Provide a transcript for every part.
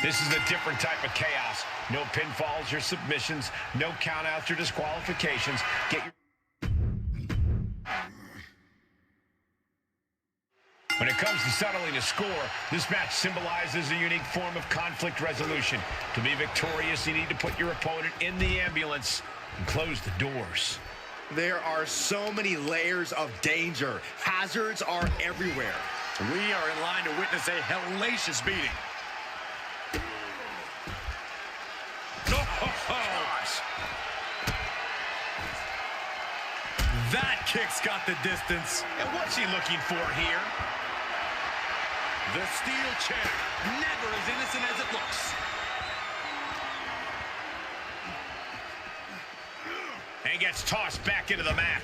This is a different type of chaos. No pinfalls or submissions, no countouts or disqualifications. When it comes to settling a score, this match symbolizes a unique form of conflict resolution. To be victorious, you need to put your opponent in the ambulance and close the doors. There are so many layers of danger. Hazards are everywhere. We are in line to witness a hellacious beating. Gosh. That kick's got the distance. And what's he looking for here? The steel chair, never as innocent as it looks. And gets tossed back into the mat.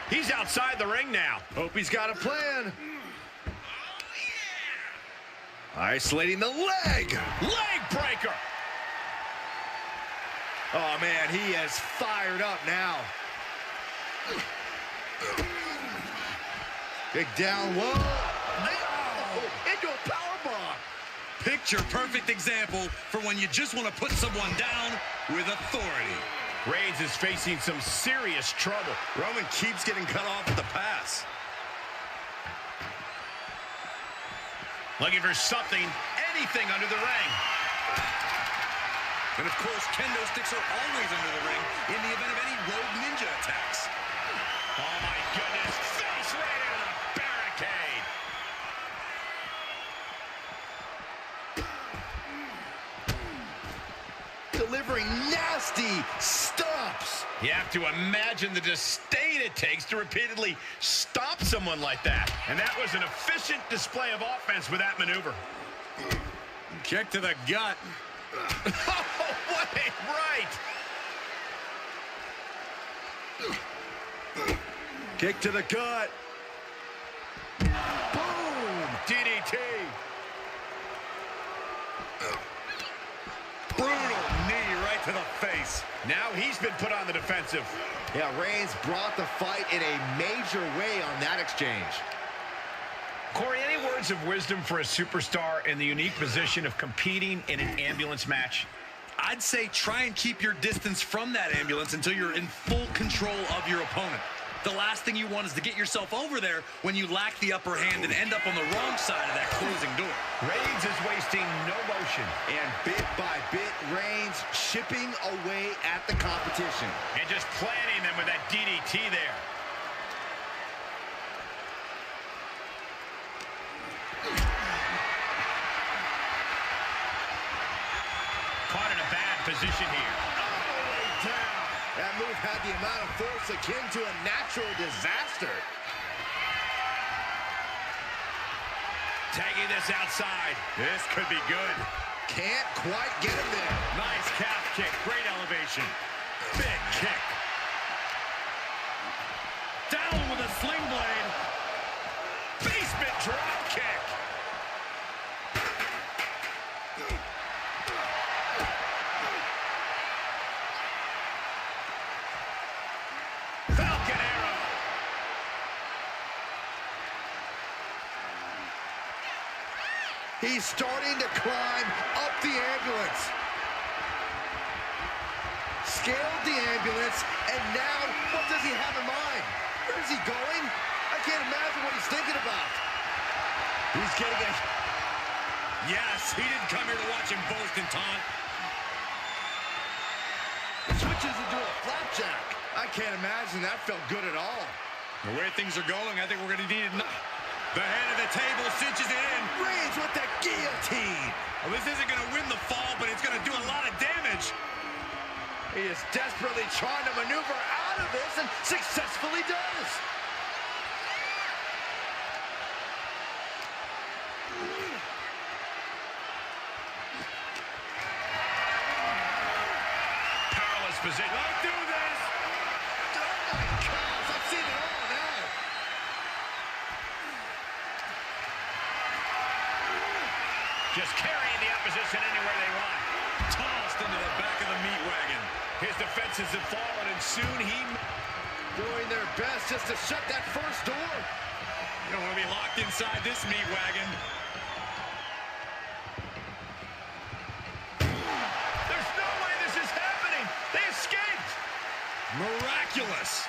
He's outside the ring now. Hope he's got a plan. Isolating the leg. Leg breaker. Oh, man, he is fired up now. Big down low. Into a powerbomb. Picture-perfect example for when you just want to put someone down with authority. Reigns is facing some serious trouble. Roman keeps getting cut off at the pass. Looking for something, anything under the ring. And, of course, kendo sticks are always under the ring in the event of any rogue ninja attacks. Oh, my goodness. Face right into the barricade. Delivering nasty stomps. You have to imagine the disdain it takes to repeatedly stop someone like that. And that was an efficient display of offense with that maneuver. Kick to the gut. Oh, what a right. Kick to the gut. Boom. DDT. Brutal knee right to the face. Now he's been put on the defensive. Yeah, Reigns brought the fight in a major way on that exchange. Corey, any words of wisdom for a superstar in the unique position of competing in an ambulance match? I'd say try and keep your distance from that ambulance until you're in full control of your opponent. The last thing you want is to get yourself over there when you lack the upper hand and end up on the wrong side of that closing door. Reigns is wasting no motion. And bit by bit, Reigns chipping away at the competition. And just planting them with that DDT there. Caught in a bad position here. All the way down. That move had the amount of force akin to a natural disaster. Tagging this outside. This could be good. Can't quite get him there. Nice calf kick. Great elevation. Big kick. Down with a sling blade. Basement drop kick. Falcon arrow. He's starting to climb up the ambulance. Scaled the ambulance, and now what does he have in mind? Where is he going? I can't imagine what he's thinking about. He's getting a... Yes, he didn't come here to watch him boast and taunt. Switches into a flapjack. I can't imagine that felt good at all. The way things are going, I think we're going to need it. The head of the table cinches it in. Reigns with the guillotine. Well, this isn't going to win the fall, but it's going to do a lot of damage. He is desperately trying to maneuver out of this and successfully does. Powerless position. Don't do this. Oh my gosh, I've seen it all now. Just carrying the opposition anywhere they want. Tossed into the back of the meat wagon. His defenses have fallen, and soon he... Doing their best just to shut that first door. You don't want to be locked inside this meat wagon. There's no way this is happening. They escaped. Miraculous.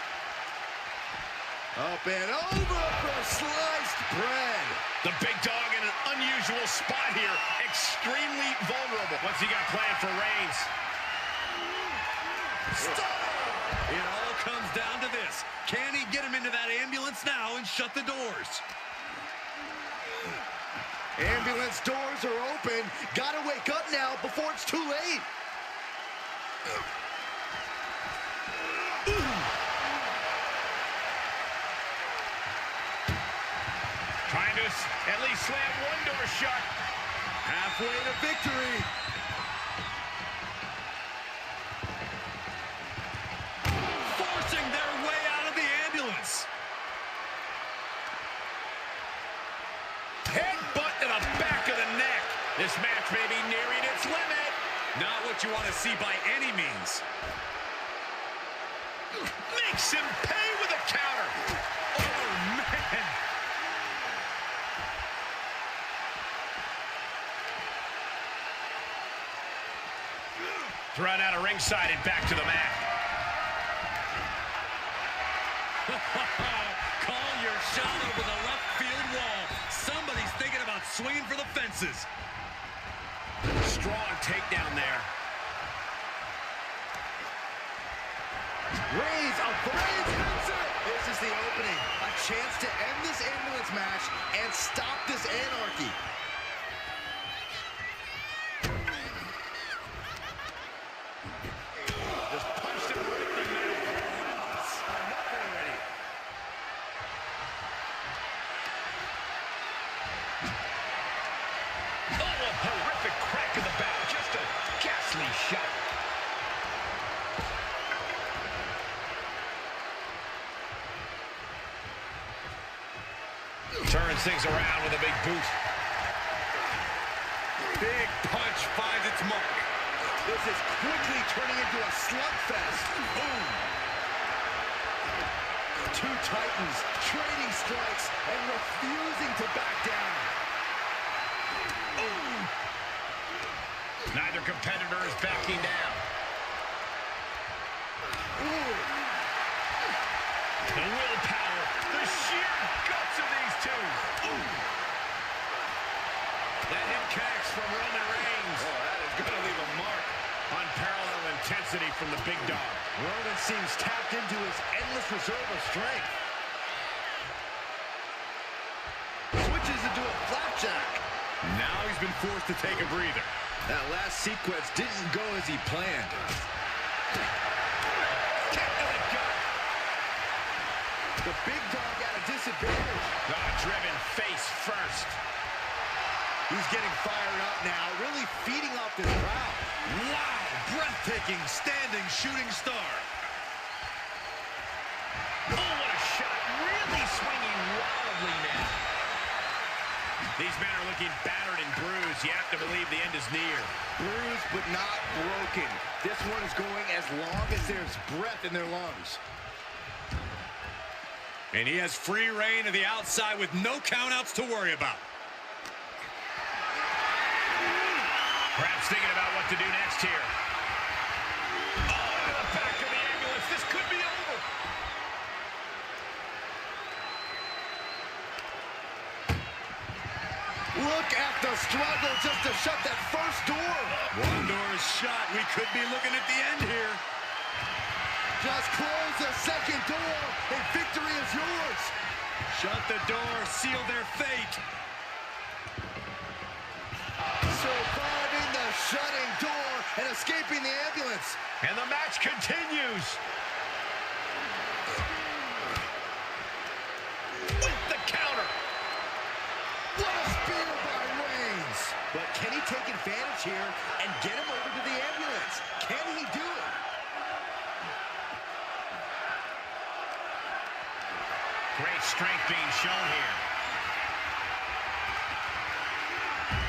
Up and over for sliced bread. The big dog in an unusual spot here. Extremely vulnerable. What's he got planned for Reigns? Stop! It all comes down to this. Can he get him into that ambulance now and shut the doors? Ambulance doors are open. Gotta wake up now before it's too late. Trying to at least slam one door shut. Halfway to victory. Forcing their way out of the ambulance. Headbutt to the back of the neck. This match may be nearing its limit. Not what you want to see by any means. Makes him pay with a counter. Oh, man. Thrown out of ringside and back to the mat. Call your shot over the left field wall. Somebody's thinking about swinging for the fences. Strong takedown there. Reigns hits it. This is the opening. A chance to end this ambulance match and stop this anarchy. Just punched him right in the mouth. Enough already. Oh, a horrific crack in the back. Just a ghastly shot. Turns things around with a big boot. Big punch finds its mark. This is quickly turning into a slugfest. Boom. Two titans trading strikes and refusing to back down. Ooh. Neither competitor is backing down. Ooh. The willpower, the sheer guts of these two. Ooh. That hit connects from Roman Reigns. Oh, that is going to leave a mark. Unparalleled intensity from the big dog. Roman seems tapped into his endless reserve of strength. Switches into a flapjack. Now he's been forced to take a breather. That last sequence didn't go as he planned. The big dog at a disadvantage. Driven face first. He's getting fired up now, really feeding off this crowd. Wow, breathtaking standing shooting star. Oh, what a shot. Really swinging wildly now. These men are looking battered and bruised. You have to believe the end is near. Bruised but not broken. This one is going as long as there's breath in their lungs. And he has free reign of the outside with no countouts to worry about. Perhaps thinking about what to do next here. Oh, to the back of the ambulance. This could be over. Look at the struggle just to shut that first door. One door is shut. We could be looking at the end here. Just close the second door, and victory is yours. Shut the door, seal their fate. Surviving the shutting door and escaping the ambulance. And the match continues. With the counter. What a spear by Reigns. But can he take advantage here and get him over to the ambulance? Can he do it? Great strength being shown here.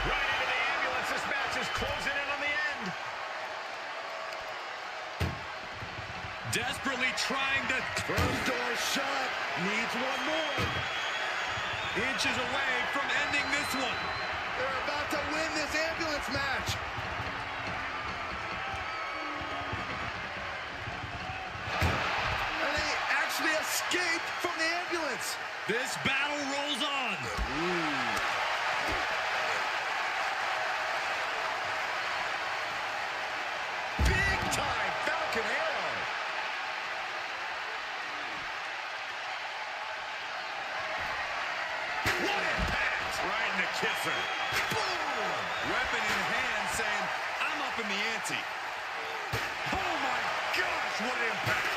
Right into the ambulance. This match is closing in on the end. Desperately trying to... First door shut. Needs one more. Inches away from ending this one. They're about to win this ambulance match. And they actually escaped from the ambulance. This battle rolls on. Big time Falcon Arrow. What impact! Right in the kisser. Boom! Weapon in hand saying, I'm up in the ante. Oh my gosh, what impact!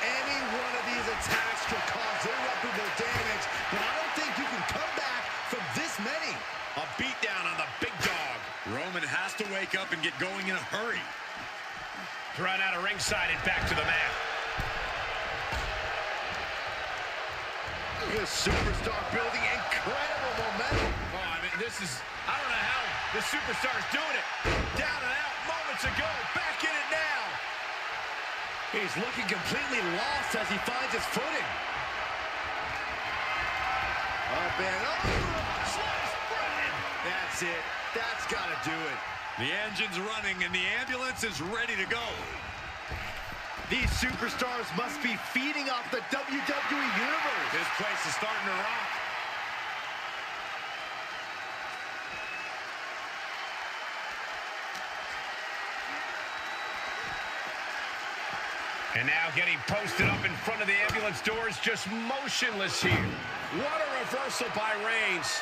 Any one of these attacks could cause irreparable damage, but I don't think you can come back from this many. A beatdown on the big dog. Roman has to wake up and get going in a hurry. Thrown out of ringside and back to the mat. This superstar building incredible momentum. Oh, I mean, I don't know how the superstar's doing it. Down and out moments ago, back in it now. He's looking completely lost as he finds his footing. Up and over. Slice bread. That's it. That's got to do it. The engine's running and the ambulance is ready to go. These superstars must be feeding off the WWE Universe. This place is starting to rock. And now getting posted up in front of the ambulance doors, just motionless here. What a reversal by Reigns.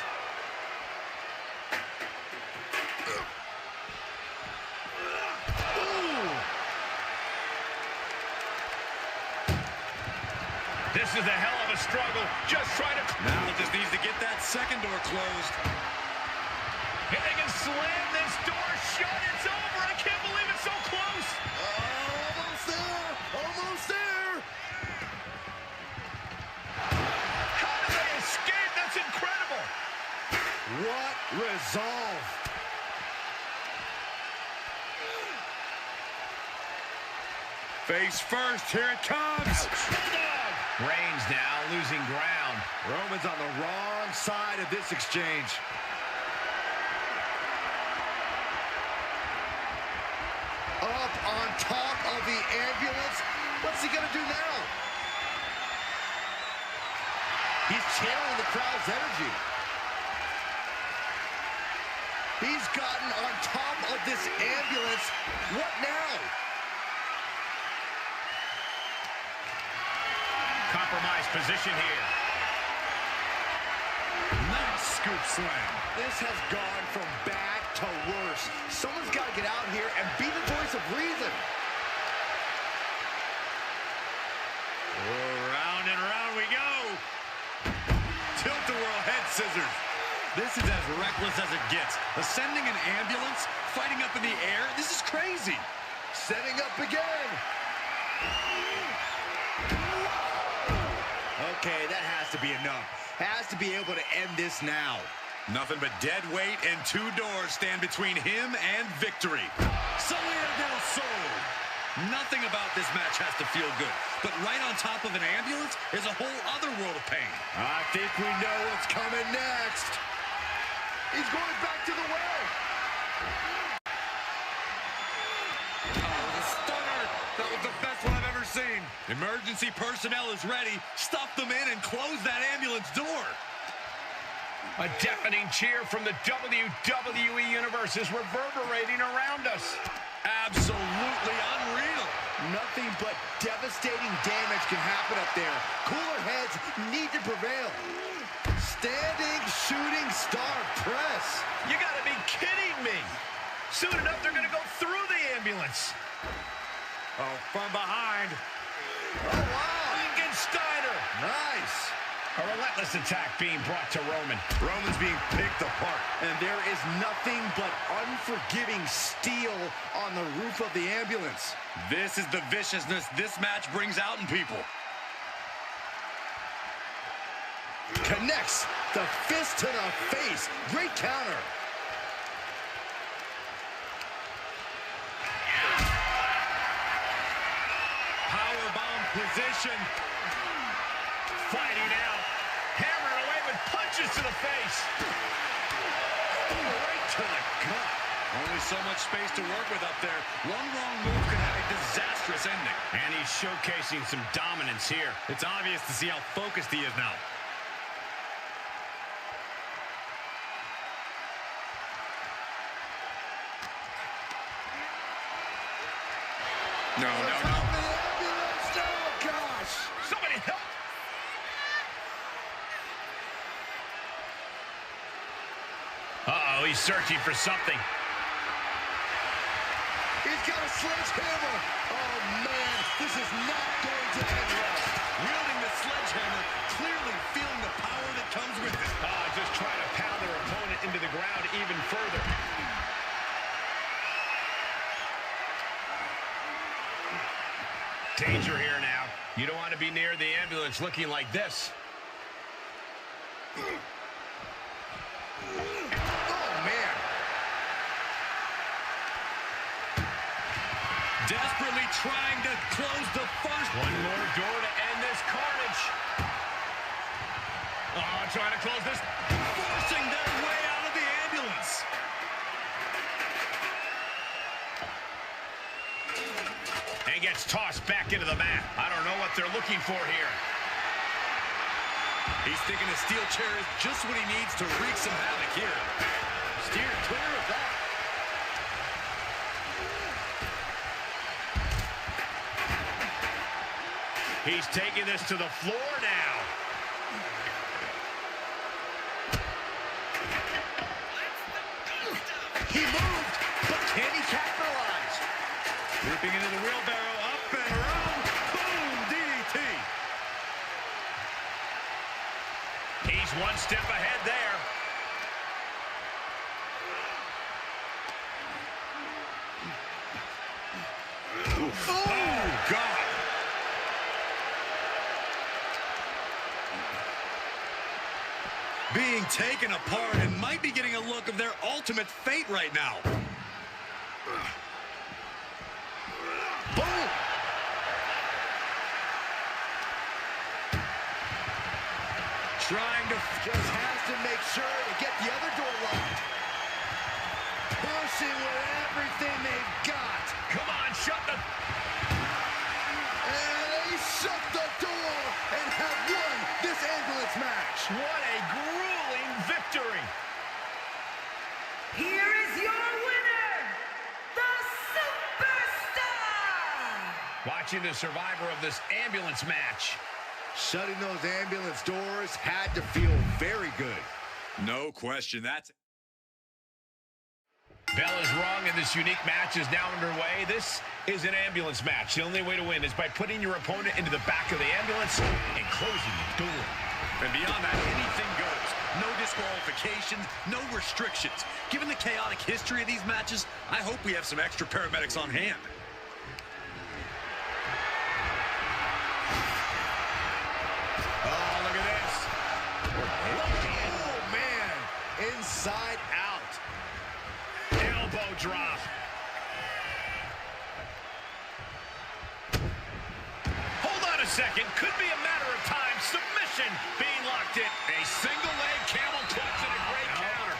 This is a hell of a struggle. Just trying to... Now he just needs to get that second door closed. And they can slam this door shut. It's over. I can't believe it's so close. Almost there. Almost there. How did they escape? That's incredible. What resolve. Face first, here it comes. Bulldog. Reigns now losing ground. Roman's on the wrong side of this exchange. Up on top of the ambulance. What's he gonna do now? He's channeling the crowd's energy. He's gotten on top of this ambulance. What now? Compromised position here. Nice scoop slam. This has gone from bad to worse. Someone's got to get out here and be the voice of reason. Round and round we go. Tilt-a-whirl head scissors. This is as reckless as it gets. Ascending an ambulance, fighting up in the air. This is crazy. Setting up again. Okay, that has to be enough. Has to be able to end this now. Nothing but dead weight and two doors stand between him and victory. Salida del Sol. Nothing about this match has to feel good. But right on top of an ambulance is a whole other world of pain. I think we know what's coming next. He's going back to the well. Oh, the stunner. That was the best one I've ever seen. Emergency personnel is ready. Stuff them in and close that ambulance door. A deafening cheer from the WWE Universe is reverberating around us. Absolutely unreal. Nothing but devastating damage can happen up there. Cooler heads need to prevail. Standing shooting star press. You gotta be kidding me. Soon enough, they're gonna go through the ambulance. Oh, from behind. Oh, wow. Steiner. Nice. A relentless attack being brought to Roman. Roman's being picked apart. And there is nothing but unforgiving steel on the roof of the ambulance. This is the viciousness this match brings out in people. Connects the fist to the face. Great counter. Power position. Fighting out. Hammering away with punches to the face. Right to the gut. Only so much space to work with up there. One wrong move could have a disastrous ending. And he's showcasing some dominance here. It's obvious to see how focused he is now. No. Oh, gosh. Somebody help! Uh-oh, he's searching for something. He's got a sledgehammer. Oh, man, this is not going to end well. Wielding the sledgehammer, clearly feeling the power that comes with it. Just trying to pound their opponent into the ground even further. Danger here now. You don't want to be near the ambulance looking like this. Desperately trying to close the first. One more door to end this carnage. Trying to close this. Forcing their way out of the ambulance. And gets tossed back into the mat. I don't know what they're looking for here. He's thinking a steel chair is just what he needs to wreak some havoc here. Steer clear of that. He's taking this to the floor now. He moved, but can he capitalize? Leaping into the wheelbarrow, up and around. Boom, DDT. He's one step ahead there. Oh, God. Being taken apart and might be getting a look of their ultimate fate right now. Boom! Trying to... Just has to make sure to get the other door locked. Pushing with everything they've got. Come on, shut the... And they shut the door and have won this ambulance match. What a grueling victory. Here is your winner, the Superstar! Watching the survivor of this ambulance match. Shutting those ambulance doors had to feel very good. No question, that's... Bell is wrong, and this unique match is now underway. This is an ambulance match. The only way to win is by putting your opponent into the back of the ambulance and closing the door. And beyond that, anything goes. No disqualifications, no restrictions. Given the chaotic history of these matches, I hope we have some extra paramedics on hand. Oh, look at this. Oh, man. Inside out. Elbow drop. Hold on a second. Could be a matter of time. Submission being locked in. A single leg camel clutch and a great counter.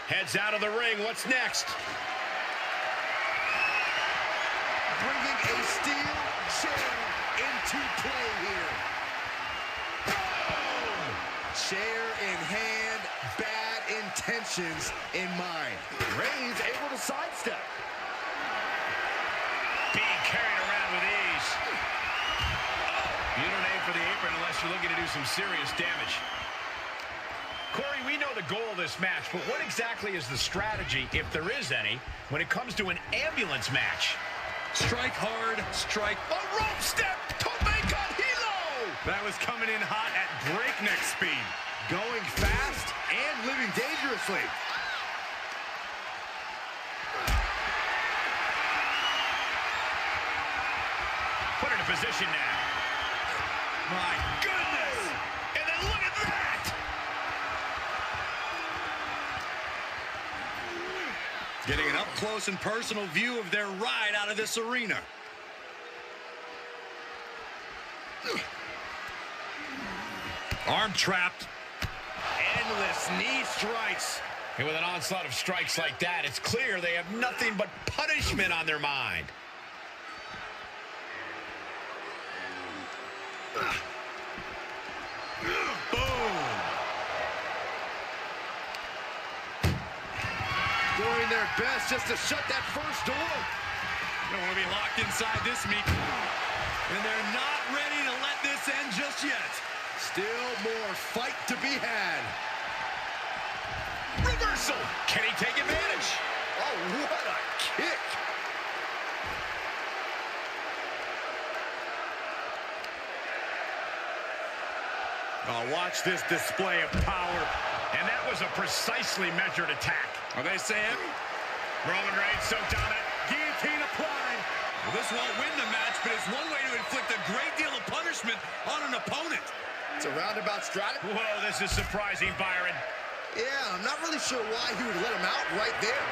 Heads out of the ring. What's next? Bringing a steel chair into play here. Boom! Chair in hand, bad intentions in mind. Reigns able to sidestep. Being carried around with ease. You don't aim for the apron unless you're looking to do some serious damage. Corey, we know the goal of this match, but what exactly is the strategy, if there is any, when it comes to an ambulance match? Strike hard, strike... A rope step! Tope con hilo! That was coming in hot at breakneck speed. Going fast and living dangerously. Put it in position now. My goodness! And then look at that! Getting an up-close and personal view of their ride out of this arena. Arm trapped. Endless knee strikes. And with an onslaught of strikes like that, it's clear they have nothing but punishment on their mind. Boom. Doing their best just to shut that first door. You don't want to be locked inside this meet. And they're not ready to let this end just yet. Still more fight to be had. Reversal. Can he take advantage? Oh, what a kick. Oh, watch this display of power. And that was a precisely measured attack. Are they saying? Roman Reigns so dominant. Guillotine applied. Well, this won't win the match, but it's one way to inflict a great deal of punishment on an opponent. It's a roundabout strategy. Whoa, this is surprising, Byron. Yeah, I'm not really sure why he would let him out right there.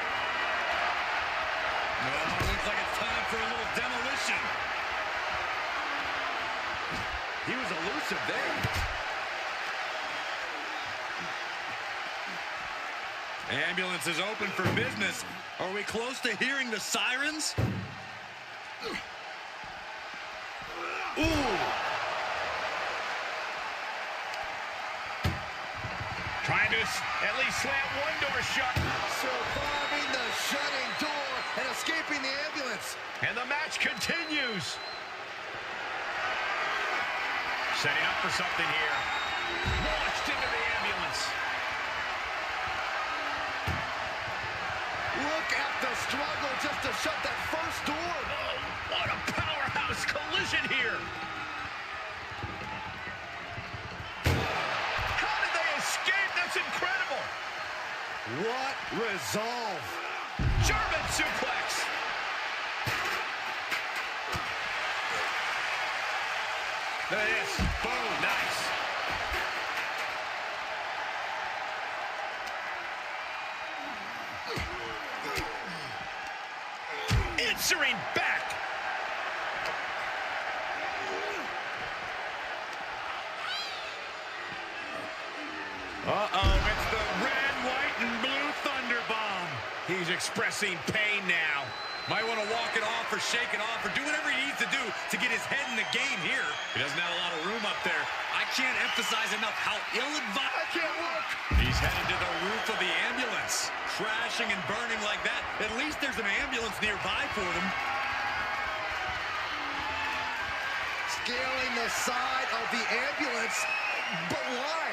No, it looks like it's time for a little demolition. He was elusive there. Ambulance is open for business. Are we close to hearing the sirens? Ooh. Trying to at least slam one door shut. Surviving the shutting door and escaping the ambulance. And the match continues. Setting up for something here. Launched into the ambulance. Look at the struggle just to shut that first door. Oh, what a powerhouse collision here. How did they escape? That's incredible. What resolve. German suplex. There it is. Boom. Nice. Answering back. Uh-oh, it's the red, white, and blue Thunder Bomb. He's expressing pain now. Might want to walk it off or shake it off or do whatever he needs to do to get his head in the game here. He doesn't have a lot of room up there. I can't emphasize enough how ill-advised. I can't look. He's headed to the roof of the ambulance. Crashing and burning like that. At least there's an ambulance nearby for them. Scaling the side of the ambulance. But why?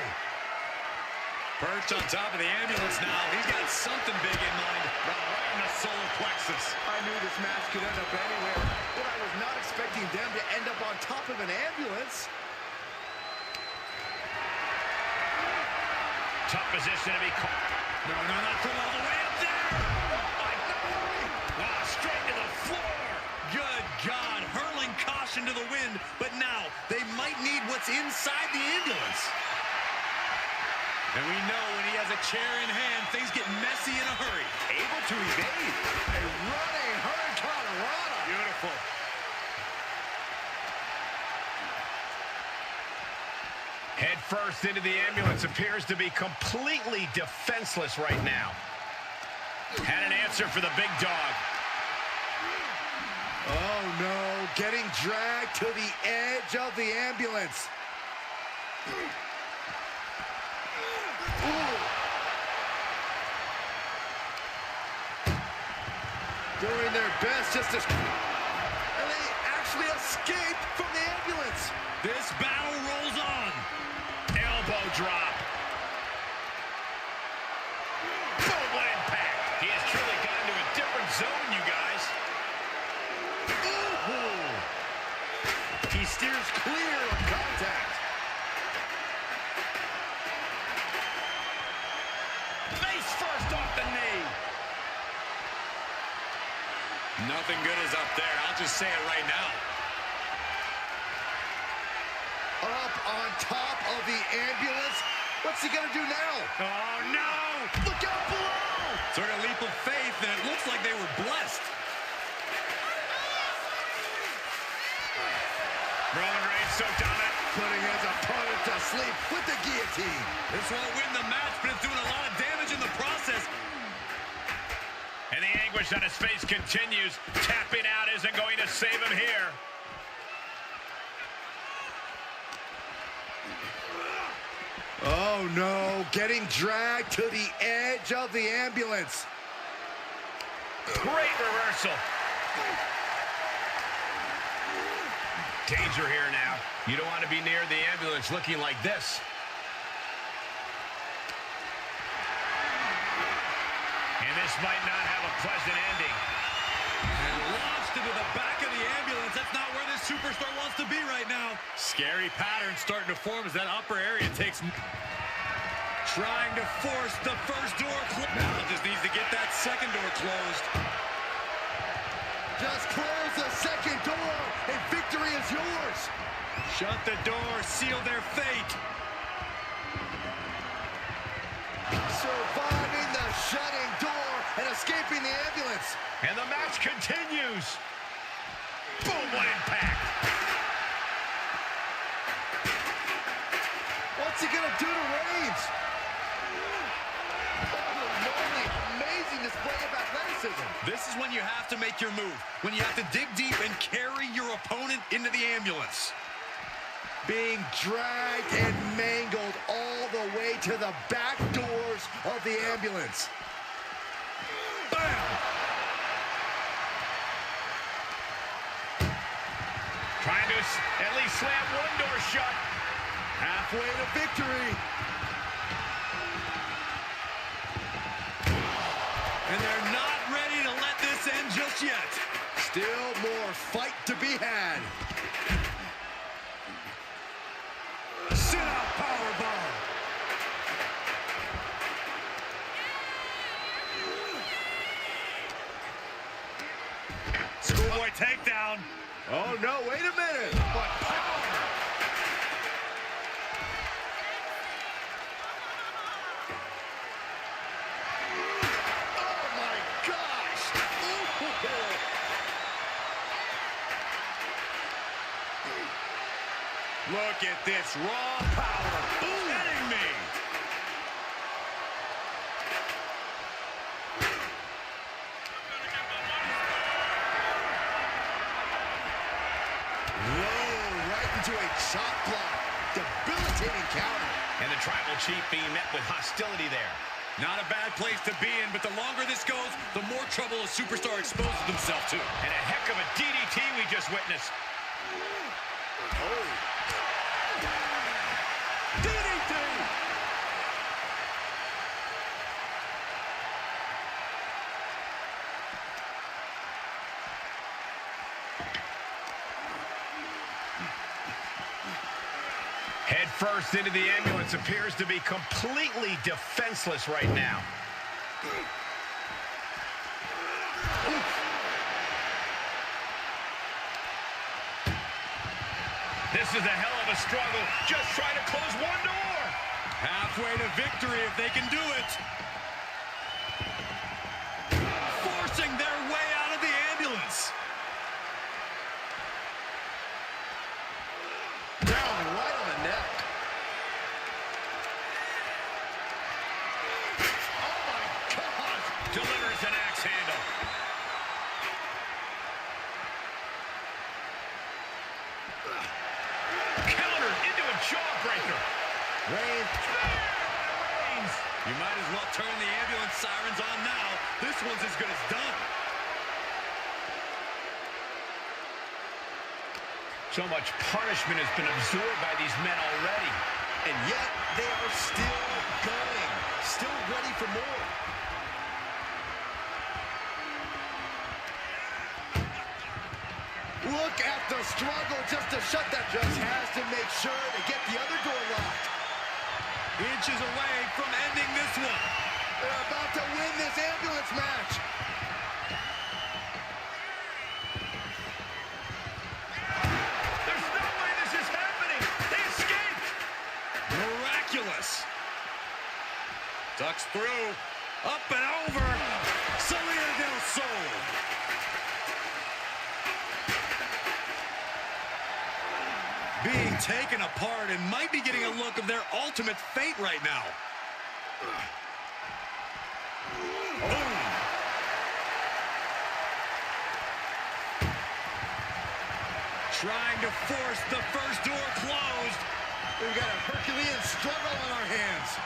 Perched on top of the ambulance now. He's got something big in mind. Right in the solar plexus. I knew this match could end up anywhere, but I was not expecting them to end up on top of an ambulance. Tough position to be caught. No, not from all the way up there. Oh, my God. Wow, straight to the floor. Good God, hurling caution to the wind, but now they might need what's inside the ambulance. And we know when he has a chair in hand, things get messy in a hurry. Able to evade. A running hurricanrana. Beautiful. Head first into the ambulance. Appears to be completely defenseless right now. Had an answer for the big dog. Oh, no. Getting dragged to the edge of the ambulance. Ooh. Doing their best just to... And they actually escape from the ambulance. This battle rolls on. Elbow drop. Boom, what impact. He has truly gone to a different zone, you guys. Ooh. He steers clear of contact. Face first off the knee. Nothing good is up there. I'll just say it right now. Up on top of the ambulance. What's he gonna do now? Oh, no! Look out below! Sort of leap of faith, and it looks like they were blessed. Roman Reigns so dominant. Putting his opponent to sleep with the guillotine. This won't win the match, but it's doing a lot of damage in the process. And the anguish on his face continues. Tapping out isn't going to save him here. Oh no, getting dragged to the edge of the ambulance. Great reversal. Danger here now. You don't want to be near the ambulance looking like this. And this might not have a pleasant ending. And launched into the back of the ambulance. That's not where this superstar wants to be right now. Scary pattern starting to form as that upper area takes... Trying to force the first door closed. Now just needs to get that second door closed. Just close the second door and victory is yours. Shut the door, seal their fate. Surviving the shutting door and escaping the ambulance. And the match continues. Boom, what impact. What's he gonna do to Reigns? Amazing display of athleticism. This is when you have to make your move. When you have to dig deep and carry your opponent into the ambulance. Being dragged and mangled all the way to the back doors of the ambulance. Bam! Trying to at least slam one door shut. Halfway to victory. And they're not ready to let this end just yet. Still more fight to be had. Sit-out powerbomb. Schoolboy takedown. Oh no, wait a minute. What power. Oh my gosh. Look at this raw power. Kidding me. Whoa, right into a chop block. Debilitating counter. And the tribal chief being met with hostility there. Not a bad place to be in, but the longer this goes, the more trouble a superstar exposes himself to. And a heck of a DDT we just witnessed. Oh. DDT! Head first into the ambulance, appears to be completely defenseless right now. This is a hell of a struggle. Just trying to close one door. Halfway to victory if they can do it. Forcing their way out of the ambulance. Down right on the neck. Oh my God. Delivers an axe handle. Countered into a jawbreaker. Reigns. You might as well turn the ambulance sirens on now. This one's as good as done. So much punishment has been absorbed by these men already. And yet they are still going. Still ready for more. Look at the struggle just to shut that. Just has to make sure to get the other door locked. Inches away from ending this one. They're about to win this ambulance match. There's no way this is happening. They escaped. Miraculous. Ducks through. Up and over. Salida del Sol. Being taken apart and might be getting a look of their ultimate fate right now. Oh. Trying to force the first door closed. We've got a Herculean struggle on our hands.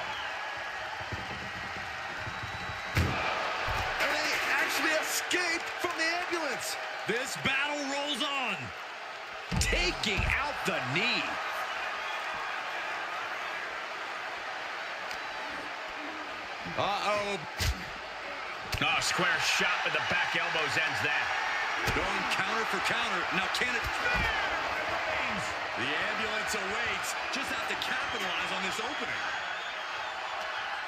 And they actually escaped from the ambulance. This battle rolls on. Taking out the knee. Uh-oh. Oh, square shot with the back elbows ends that. Going counter for counter. Now can it... The ambulance awaits. Just have to capitalize on this opening.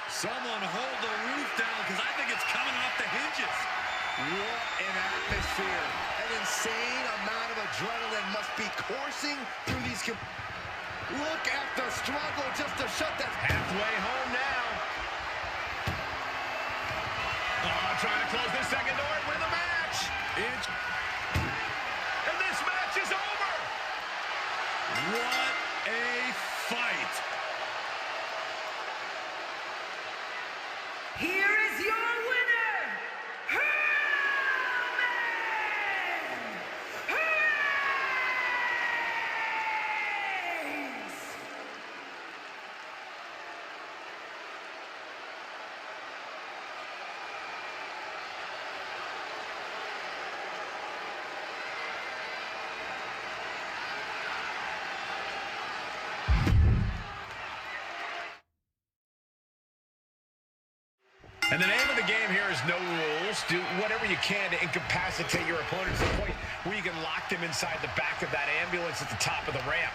Someone hold the roof down because I think it's coming off the hinges. What an atmosphere. An insane amount of adrenaline must be coursing through these... Look at the struggle just to shut that... Halfway home now. Oh, trying to close this second door and win the match. And this match is over. What a fight. Here is your winner, Herman! Reigns! And the name of the game here is no rules. Do whatever you can to incapacitate your opponent to the point where you can lock them inside the back of that ambulance at the top of the ramp.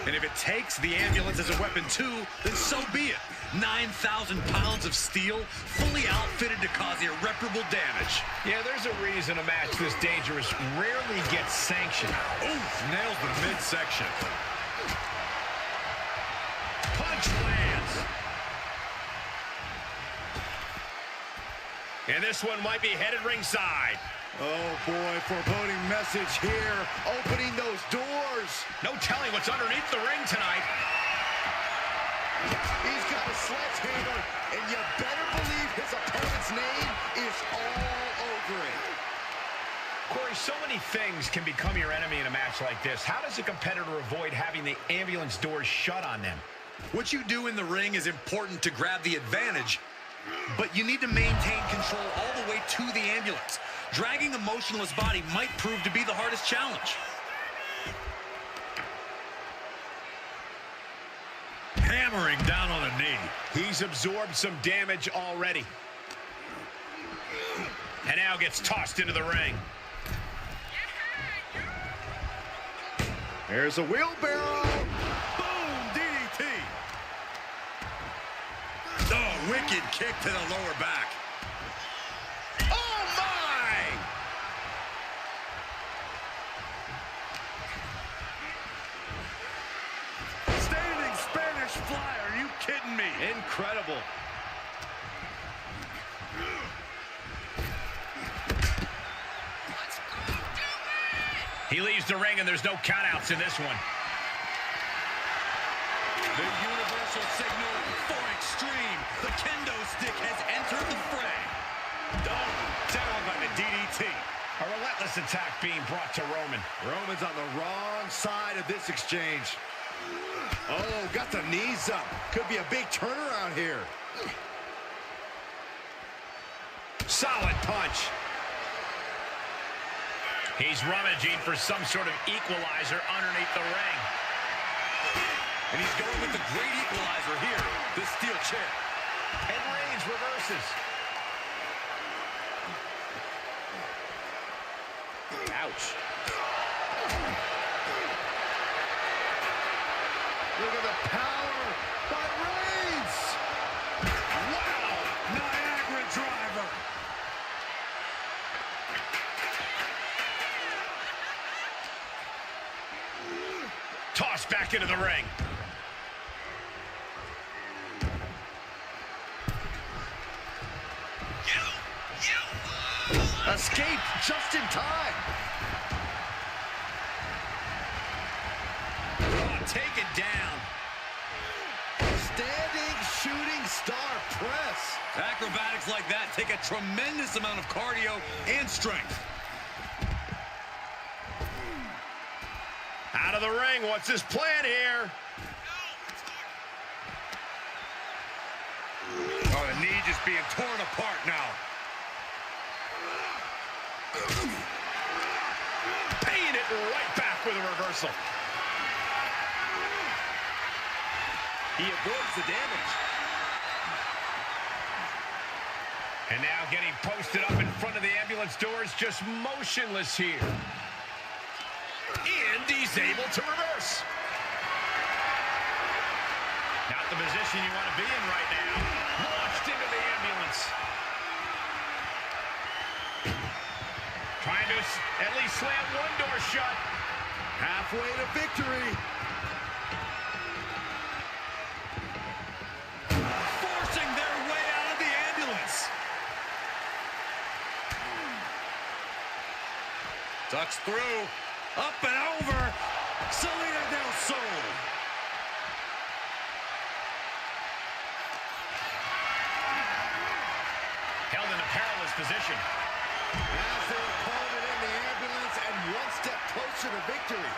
And if it takes the ambulance as a weapon too, then so be it. 9,000 pounds of steel, fully outfitted to cause irreparable damage. Yeah, there's a reason a match this dangerous rarely gets sanctioned. Oof, nails the midsection. Punch lands. And this one might be headed ringside. Oh, boy, foreboding message here. Opening those doors. No telling what's underneath the ring tonight. He's got a sledgehammer, and you better believe his opponent's name is all over it. Corey, so many things can become your enemy in a match like this. How does a competitor avoid having the ambulance doors shut on them? What you do in the ring is important to grab the advantage, but you need to maintain control all the way to the ambulance. Dragging a motionless body might prove to be the hardest challenge. Hammering down on a knee. He's absorbed some damage already. And now gets tossed into the ring. There's a wheelbarrow. Boom! DDT. Oh, wicked kick to the lower back. Oh, my! Standing Spanish fly. Are you kidding me? Incredible. He leaves the ring, and there's no countouts in this one. The universal signal for extreme. The kendo stick has entered the fray. Oh, down by the DDT. A relentless attack being brought to Roman. Roman's on the wrong side of this exchange. Oh, got the knees up. Could be a big turnaround here. Solid punch. He's rummaging for some sort of equalizer underneath the ring. And he's going with the great equalizer here, this steel chair. And Reigns reverses. Ouch. Look at the power by Reigns. Wow! Niagara driver. Tossed back into the ring. Escape just in time. Oh, take it down. Standing shooting star press. Acrobatics like that take a tremendous amount of cardio and strength. Out of the ring, what's his plan here? Oh, the knee just being torn apart now. Paying it right back with a reversal. He avoids the damage. And now getting posted up in front of the ambulance doors, just motionless here. And he's able to reverse. Not the position you want to be in right now. Launched into the ambulance. Trying to at least slam one door shut. Halfway to victory. Forcing their way out of the ambulance. Ducks through. Up and over. Selena Del Sol. Held in a perilous position. As their opponent in the ambulance and one step closer to victory.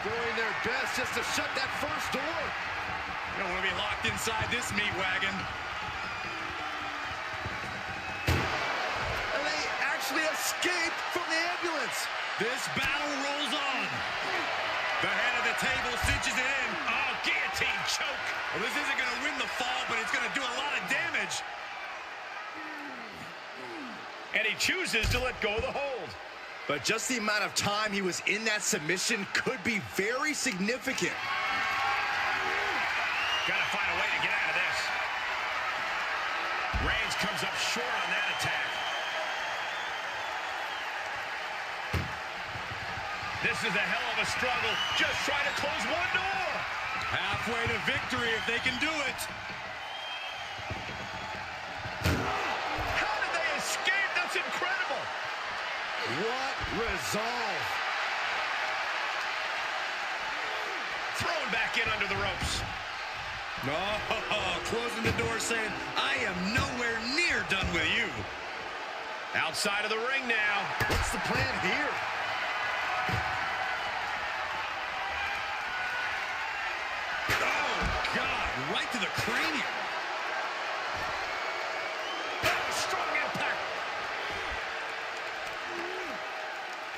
Doing their best just to shut that first door. You don't want to be locked inside this meat wagon. And they actually escape from the ambulance. This battle rolls on. The head of the table cinches it in. Oh, guillotine choke. Well, this isn't going to win the fall, but it's going to do a lot of damage. And he chooses to let go of the hold. But just the amount of time he was in that submission could be very significant. Gotta find a way to get out of this. Reigns comes up short on that attack. This is a hell of a struggle. Just trying to close one door. Halfway to victory if they can do it. How did they escape? That's incredible. What resolve. Thrown back in under the ropes. Oh, closing the door saying, I am nowhere near done with you. Outside of the ring now. What's the plan here? Oh, God, right to the cranium. Oh, strong impact.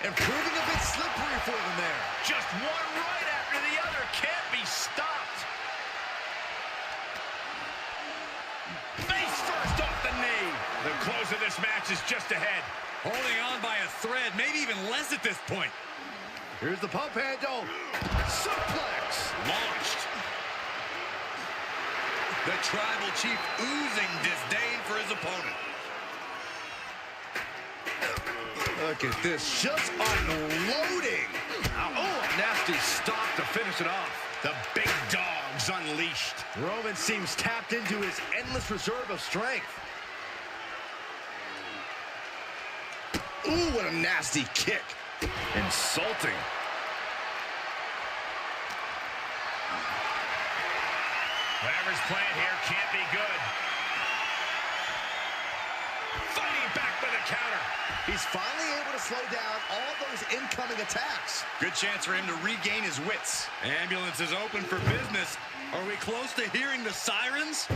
And proving a bit slippery for them there. Just one right after the other. Can't be stopped. Face first off the knee. The close of this match is just ahead. Holding on by a thread, maybe even less at this point. Here's the pump handle. Suplex. Launched. The tribal chief oozing disdain for his opponent. Look at this, just unloading. Oh, a nasty stop to finish it off. The big dog's unleashed. Roman seems tapped into his endless reserve of strength. Ooh, what a nasty kick. Insulting. Whatever's playing here can't be good. Fighting back with a counter. He's finally able to slow down all those incoming attacks. Good chance for him to regain his wits. Ambulance is open for business. Are we close to hearing the sirens?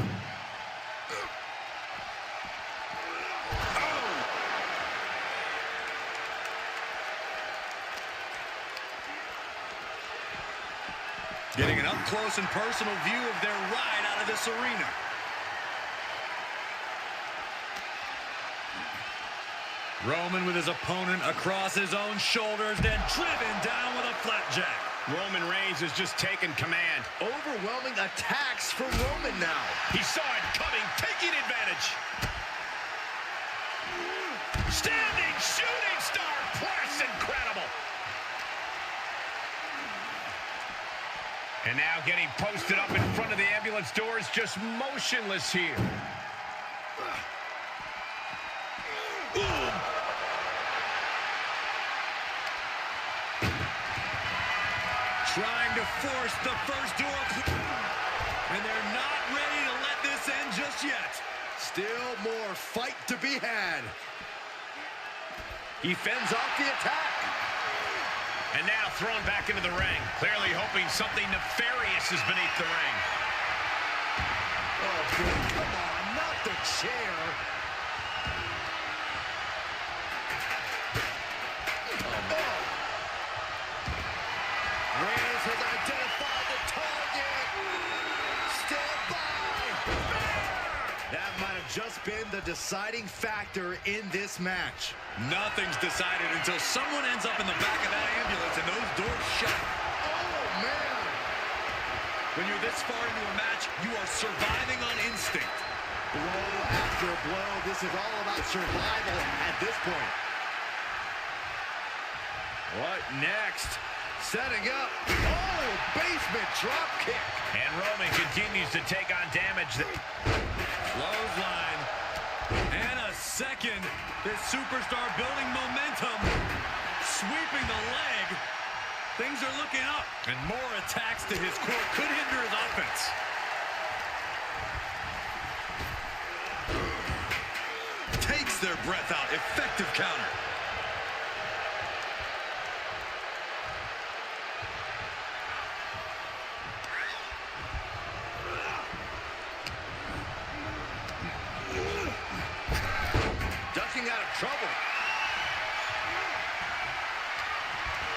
Getting an up-close and personal view of their ride out of this arena. Roman with his opponent across his own shoulders, then driven down with a flapjack. Roman Reigns has just taken command. Overwhelming attacks from Roman now. He saw it coming, taking advantage. Standing shooting star press, incredible. And now getting posted up in front of the ambulance doors, just motionless here. Ooh, force the first door. And they're not ready to let this end just yet. Still more fight to be had. He fends off the attack. And now thrown back into the ring, clearly hoping something nefarious is beneath the ring. Oh, boy, come on, not the chair. Oh. Reigns has identified the target. Stand by. That might have just been the deciding factor in this match. Nothing's decided until someone ends up in the back of that ambulance and those doors shut. Oh, man. When you're this far into a match, you are surviving on instinct. Blow after blow. This is all about survival at this point. What next? Setting up. Oh, basement drop kick. And Roman continues to take on damage. Clothesline. And a second. This superstar building momentum. Sweeping the leg. Things are looking up. And more attacks to his core could hinder his offense. Takes their breath out. Effective counter. Ducking out of trouble.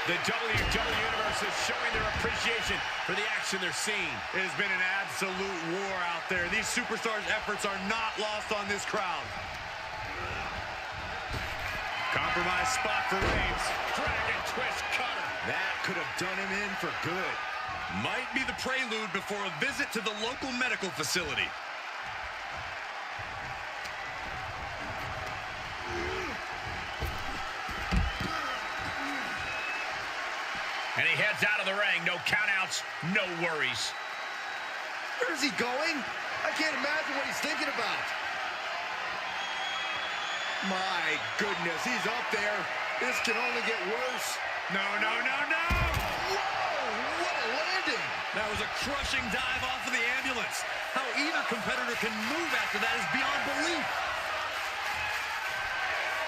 The WWE Universe is showing their appreciation for the action they're seeing. It has been an absolute war out there. These superstars' efforts are not lost on this crowd. Compromise spot for Reigns. Dragon twist cutter. That could have done him in for good. Might be the prelude before a visit to the local medical facility. And he heads out of the ring. No countouts, no worries. Where's he going? I can't imagine what he's thinking about. My goodness, he's up there. This can only get worse. No, no, no, no! Whoa, what a landing! That was a crushing dive off of the ambulance. How either competitor can move after that is beyond belief.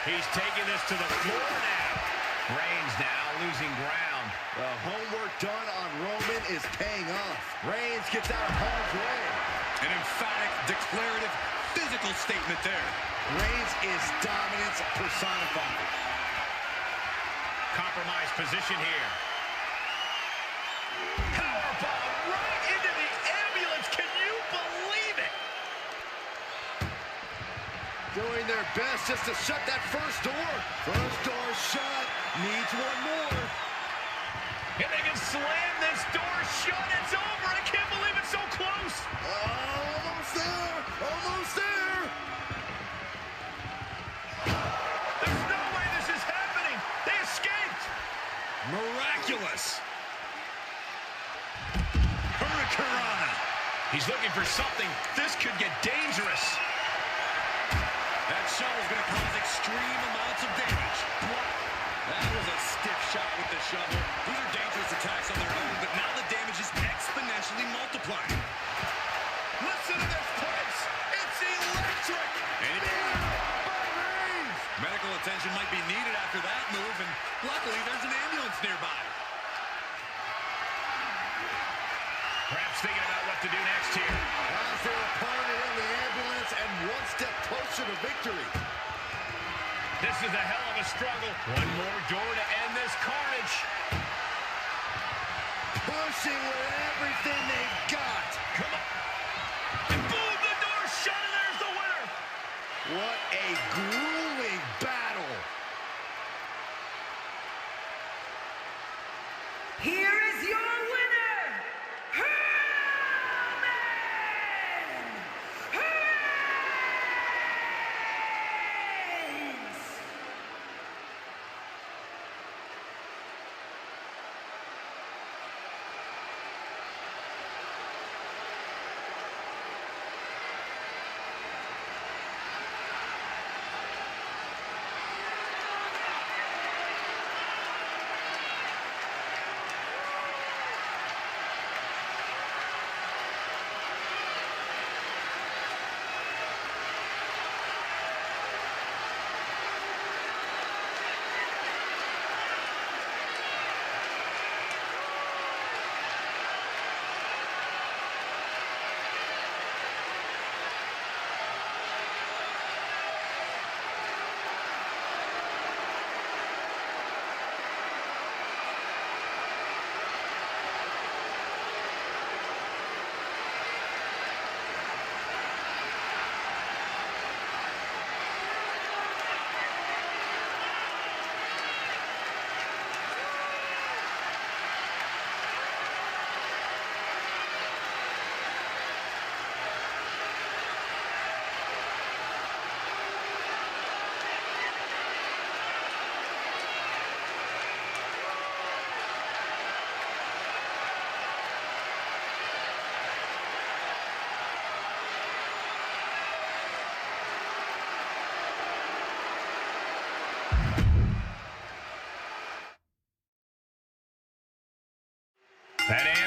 He's taking this to the floor now. Reigns now losing ground. The homework done on Roman is paying off. Reigns gets out of harm's way. An emphatic, declarative, physical statement there. Reigns is dominance personified. Compromised position here. Powerbomb right into the ambulance. Can you believe it? Doing their best just to shut that first door. First door shut. Needs one more. If they can slam this door shut, it's over. I can't believe it's so close. Almost there. Almost there. There's no way this is happening. They escaped. Miraculous. Hurricanrana. He's looking for something. This could get dangerous. That shovel's going to cause extreme amounts of damage. That was a stiff shot with the shovel. These are dangerous attacks on their own, but now the damage is exponentially multiplying. Listen to this place. It's electric. Medical attention might be needed after that move, and luckily there's an ambulance nearby. Perhaps thinking about what to do next here. Has their opponent in the ambulance and one step closer to victory. This is a hell of a struggle. One more door to end this carnage. Pushing with everything they've got. Come on. And boom, the door shut, and there's the winner. What a grueling battle. Here is your winner, Roman Reigns!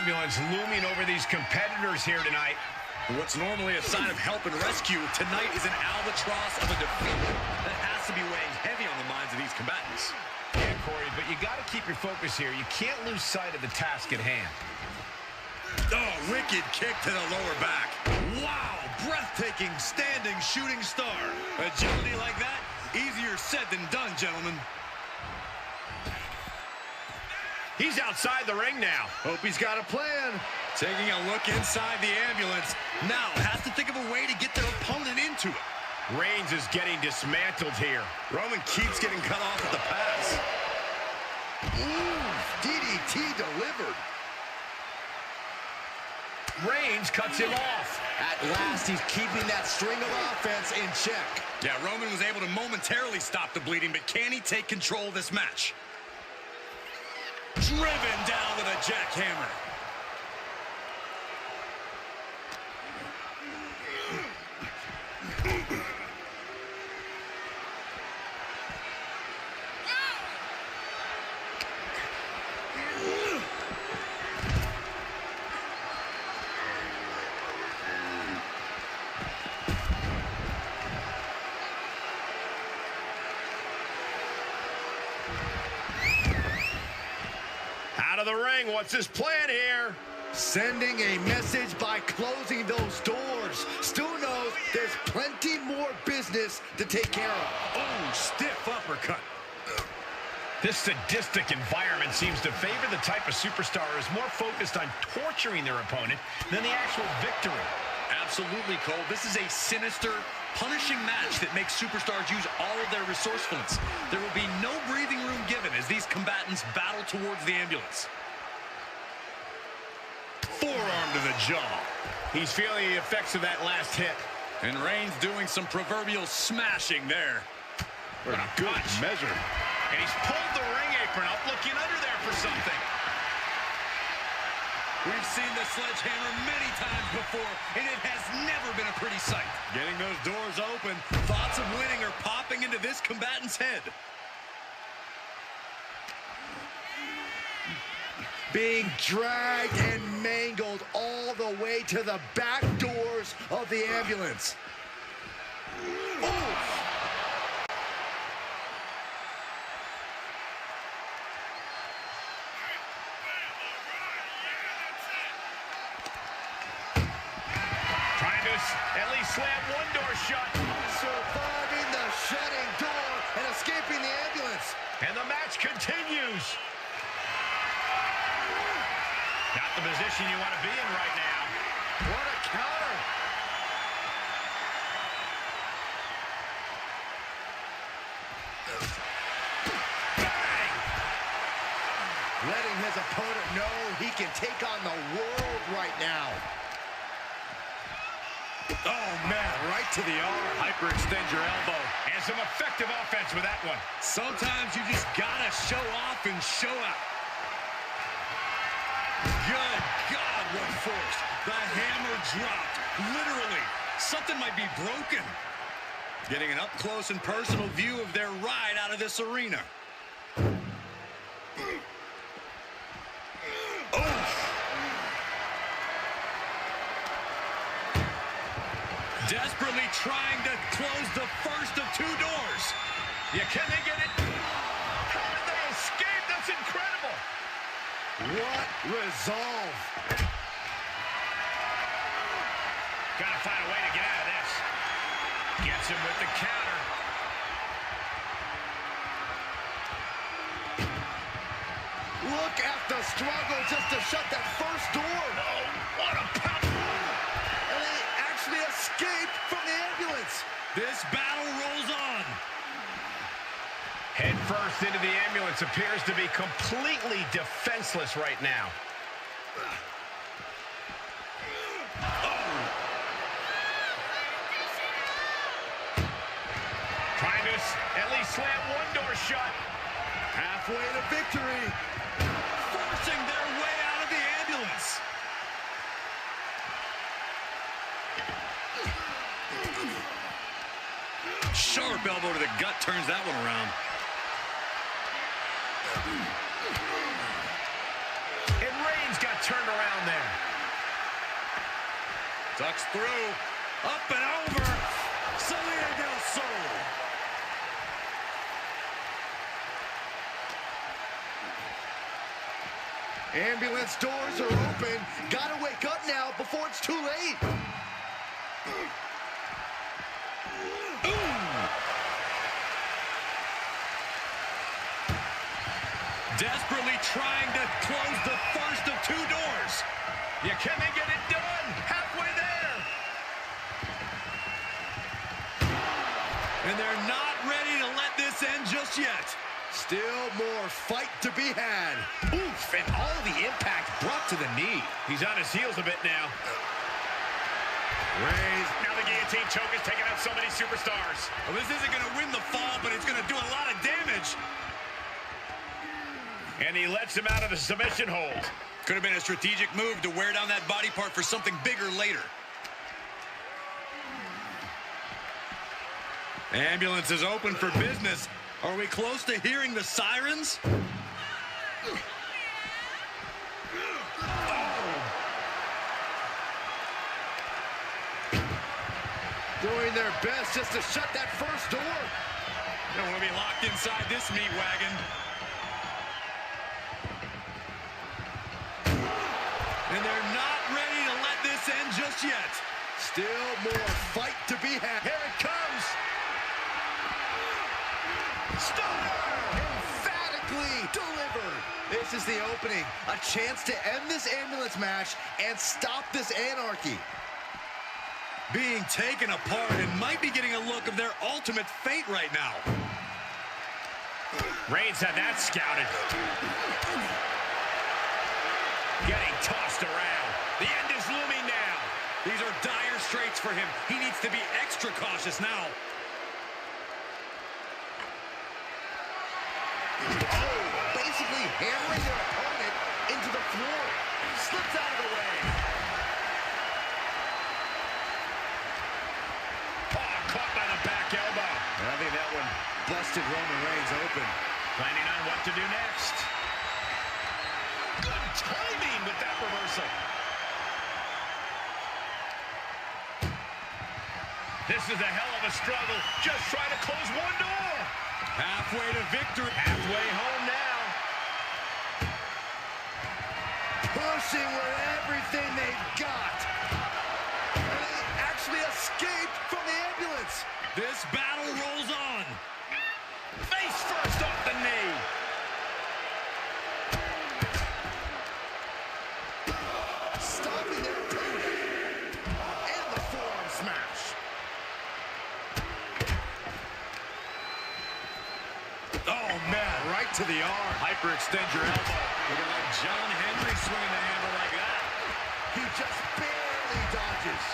ambulance looming over these competitors here tonight. What's normally a sign of help and rescue, tonight is an albatross of a defeat that has to be weighing heavy on the minds of these combatants. Yeah, Corey, but you got to keep your focus here. You can't lose sight of the task at hand. Oh, wicked kick to the lower back. Wow, breathtaking standing shooting star. Agility like that, easier said than done, gentlemen. He's outside the ring now. Hope he's got a plan. Taking a look inside the ambulance. Now has to think of a way to get their opponent into it. Reigns is getting dismantled here. Roman keeps getting cut off at the pass. Ooh, DDT delivered. Reigns cuts him off. At last, he's keeping that string of offense in check. Yeah, Roman was able to momentarily stop the bleeding, but can he take control of this match? Driven down with a jackhammer. Out of the ring, what's his plan here? Sending a message by closing those doors. Stu knows there's plenty more business to take care of. Oh, stiff uppercut. This sadistic environment seems to favor the type of superstar who is more focused on torturing their opponent than the actual victory. Absolutely, Cole. This is a sinister, punishing match that makes superstars use all of their resourcefulness. There will be no breathing room given as these combatants battle towards the ambulance. Forearm to the jaw. He's feeling the effects of that last hit. And Reigns doing some proverbial smashing there. What a good measure. And he's pulled the ring apron up, looking under there for something. We've seen the sledgehammer many times before, and it has never been a pretty sight. Getting those doors open, thoughts of winning are popping into this combatant's head. Being dragged and mangled all the way to the back doors of the ambulance. Oof. Trying to at least slam one door shut. Surviving the shutting door and escaping the ambulance. And the match continues. Not the position you want to be in right now. What a counter. Bang! Letting his opponent know he can take on the world right now. Oh, man, right to the arm. Hyperextend your elbow. And some effective offense with that one. Sometimes you just gotta show off and show out. Good God, what force. The hammer dropped. Literally, something might be broken. Getting an up-close and personal view of their ride out of this arena. Desperately trying to close the first of two doors. Yeah, can they get it? How did they escape? That's incredible. What resolve. Gotta find a way to get out of this. Gets him with the counter. Look at the struggle just to shut that first door. Oh, what a power. And they actually escaped from the ambulance. This battle rolls on. Head first into the ambulance appears to be completely defenseless right now. Trying to at least slam one door shut. Halfway to victory. Forcing their way out of the ambulance. Sharp elbow to the gut turns that one around. And Reigns got turned around there. Ducks through, up and over, Salida del Sol. Ambulance doors are open. Gotta wake up now before it's too late. Desperately trying to close the first of two doors. Yeah, can they get it done? Halfway there. And they're not ready to let this end just yet. Still more fight to be had. Oof, and all the impact brought to the knee. He's on his heels a bit now. Reigns. Now the guillotine choke is taking out so many superstars. Well, this isn't going to win the fall, but it's going to do a lot of damage. And he lets him out of the submission hold. Could have been a strategic move to wear down that body part for something bigger later. Ambulance is open for business. Are we close to hearing the sirens? Doing their best just to shut that first door. They don't want to be locked inside this meat wagon. And they're not ready to let this end just yet. Still more fight to be had. Here it comes. Stunner! Emphatically delivered. This is the opening. A chance to end this ambulance match and stop this anarchy. Being taken apart and might be getting a look of their ultimate fate right now. Reigns had that scouted. Getting tossed around. The end is looming now. These are dire straits for him. He needs to be extra cautious now. Oh, basically hammering their opponent into the floor. Slips out of the way. Oh, caught by the back elbow. And I think that one busted Roman Reigns open. Planning on what to do next. Good timing with that reversal. This is a hell of a struggle. Just trying to close one door. Halfway to victory. Halfway home now. Pushing with everything they've got. And they actually escaped from the ambulance. This battle rolls on. Face first off the knee. Stopping their opponent. And the forearm smash. Oh, man. Right to the arm. Hyperextend your elbow. Look at that John Henry swinging the handle like that. He just barely dodges.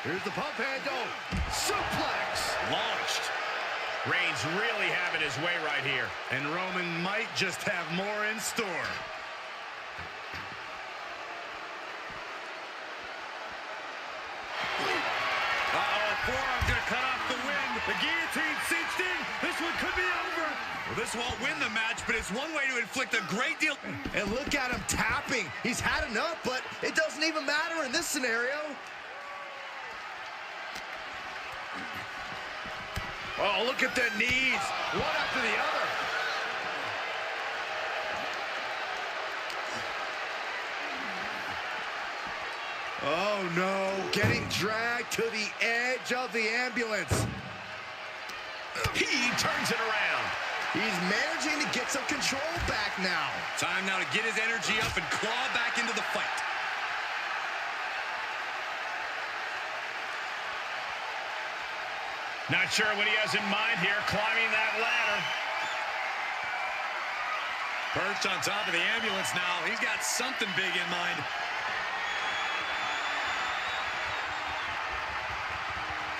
Here's the pump handle. Suplex. Launched. Reigns really having his way right here. And Roman might just have more in store. Uh-oh, forearm's gonna cut off the wind. The guillotine cinched in. This one could be over. Well, this won't win the match, but it's one way to inflict a great deal. And look at him tapping. He's had enough, but it doesn't even matter in this scenario. Oh, look at the knees. One after the other. Oh, no. Getting dragged to the edge of the ambulance. He turns it around. He's managing to get some control back now. Time now to get his energy up and claw back into the fight. Not sure what he has in mind here, climbing that ladder. Perched on top of the ambulance now. He's got something big in mind.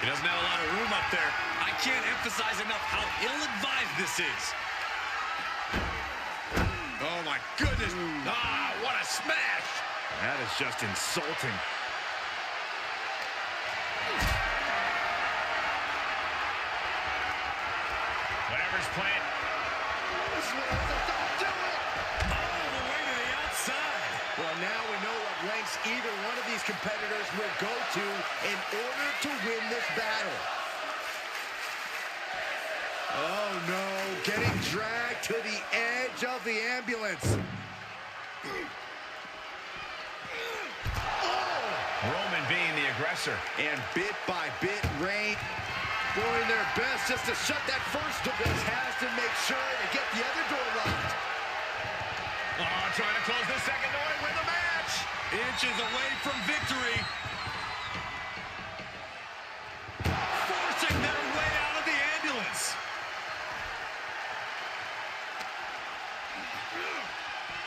He doesn't have a lot of room up there. I can't emphasize enough how ill-advised this is. Oh, my goodness. Ah, what a smash. That is just insulting. Whatever's playing. This one has a Well, now we know what lengths either one of these competitors will go to in order to win this battle. Oh, no. Getting dragged to the edge of the ambulance. Roman being the aggressor. And bit by bit, Reigns doing their best just to shut that first door. This has to make sure to get the other door locked. Oh, trying to close the second door and win the match. Inches away from victory. Forcing their way out of the ambulance.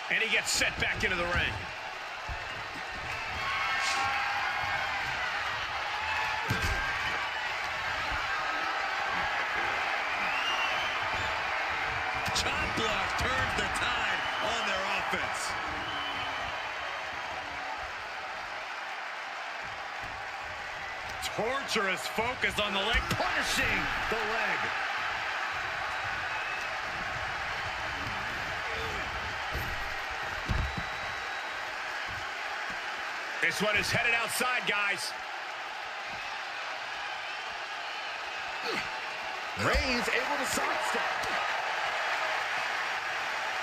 And he gets set back into the ring. Chop block turns the tide on their offense. Torturous focus on the leg, punishing the leg. This one is headed outside, guys. Reigns able to sidestep.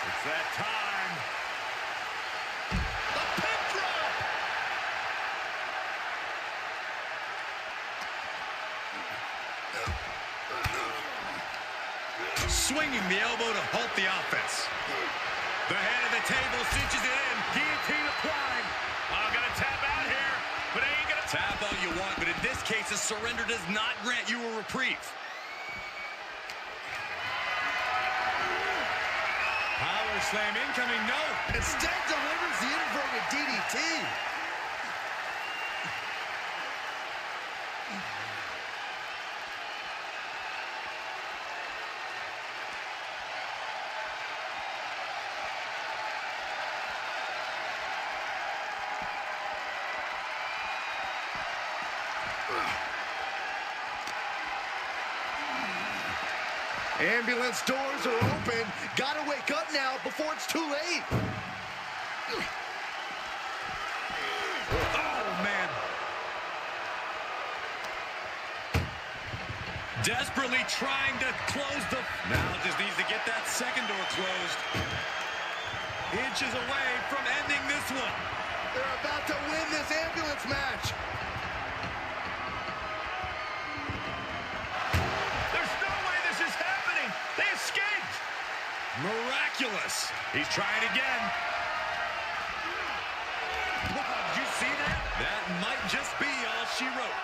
It's that time. The pin drop. Swinging the elbow to halt the offense. The head of the table cinches it in. Guillotine applied. I'm going to tap out here, but I ain't going to Tap all you want, but in this case, a surrender does not grant you a reprieve. Power slam incoming, no. Instead delivers the inverted DDT. Ambulance doors are open. Gotta wake up now before it's too late. Oh, man. Desperately trying to close the... Now just needs to get that second door closed. Inches away from ending this one. They're about to win this ambulance match. There's no way this is happening. They escaped. Miraculous. He's trying again. Wow, did you see that? That might just be all she wrote.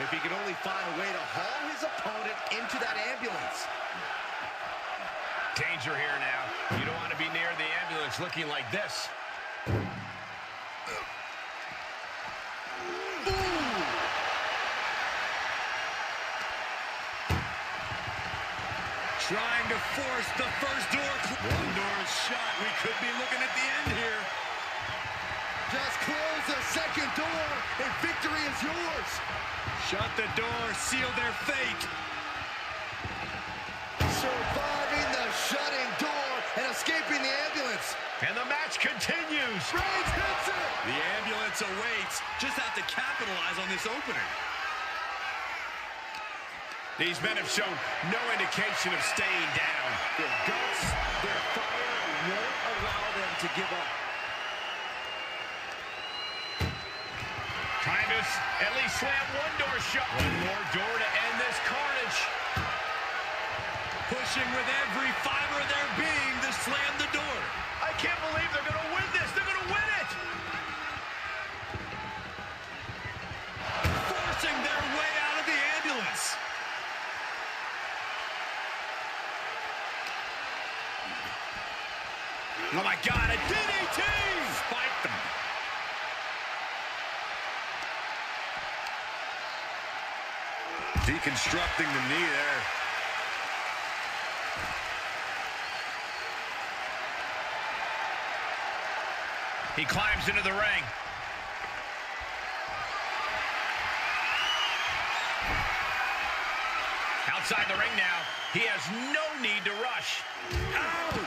If he could only find a way to haul his opponent into that ambulance. Danger here now. You don't want to be near the ambulance looking like this. Trying to force the first door. One door is shut. We could be looking at the end here. Just close the second door and victory is yours. Shut the door, seal their fate. Surviving the shutting door and escaping the ambulance. And the match continues. Reigns hits it. The ambulance awaits. Just have to capitalize on this opening. These men have shown no indication of staying down. Their guts, their fire won't allow them to give up. Trying to at least slam one door shut. One more door to end this carnage. Pushing with every fiber of their being to slam the door. I can't believe they're going to win this. They're going to win it. Forcing their way out of the ambulance. Oh, my God, a DDT! Spike them. Deconstructing the knee there. He climbs into the ring. Outside the ring now. He has no need to rush. Ow!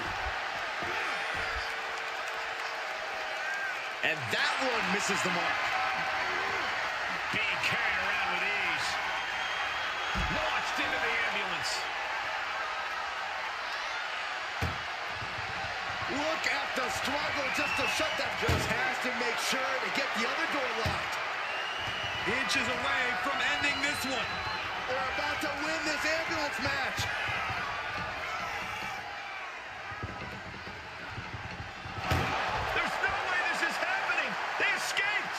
And that one misses the mark. Being carried around with ease. Launched into the ambulance. Look at the struggle just to shut that. Just has to make sure to get the other door locked. Inches away from ending this one. They're about to win this ambulance match. There's no way this is happening. They escaped.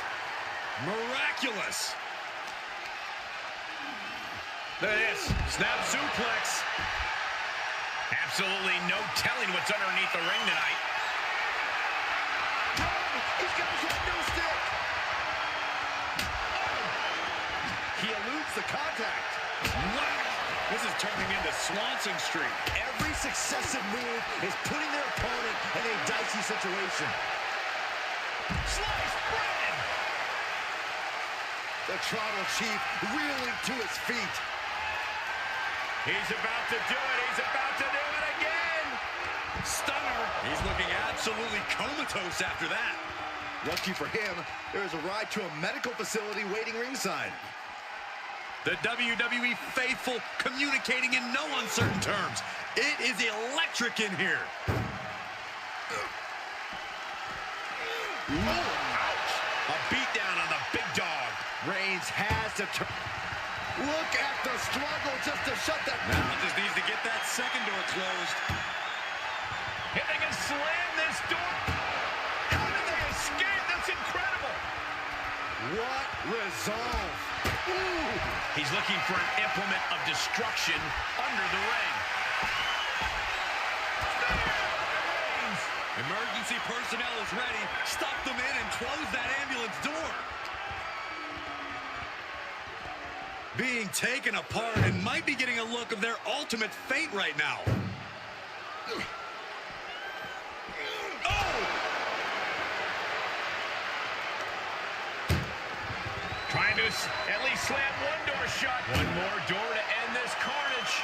Miraculous. Look at this. Snap suplex. Absolutely no telling what's underneath the ring tonight. He's got his kendo stick. He eludes the contact. Wow. This is turning into Swanson Street. Every successive move is putting their opponent in a dicey situation. Sliced bread. The Tribal Chief reeling to his feet. He's about to do it. He's about to do it again. Stunner. He's looking absolutely comatose after that. Lucky for him, there is a ride to a medical facility waiting ringside. The WWE faithful communicating in no uncertain terms. It is electric in here. Oh, ouch. A beatdown on the big dog. Reigns has to turn. Look at the struggle just to shut that. Now just needs to get that second door closed. If they can slam this door. How did they escape? That's incredible. What resolve. Ooh. He's looking for an implement of destruction under the ring. Emergency personnel is ready. Stuff them in and close that ambulance door. Being taken apart and might be getting a look of their ultimate fate right now. Oh! Trying to at least slam one door shut. One more door to end this carnage.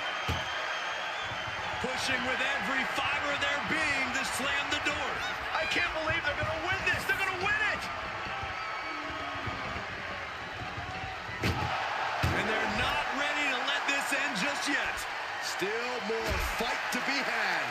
Pushing with every fiber of their being to slam the door. I can't believe they're going to win this. They're going to win it. And they're not ready to let this end just yet. Still more fight to be had.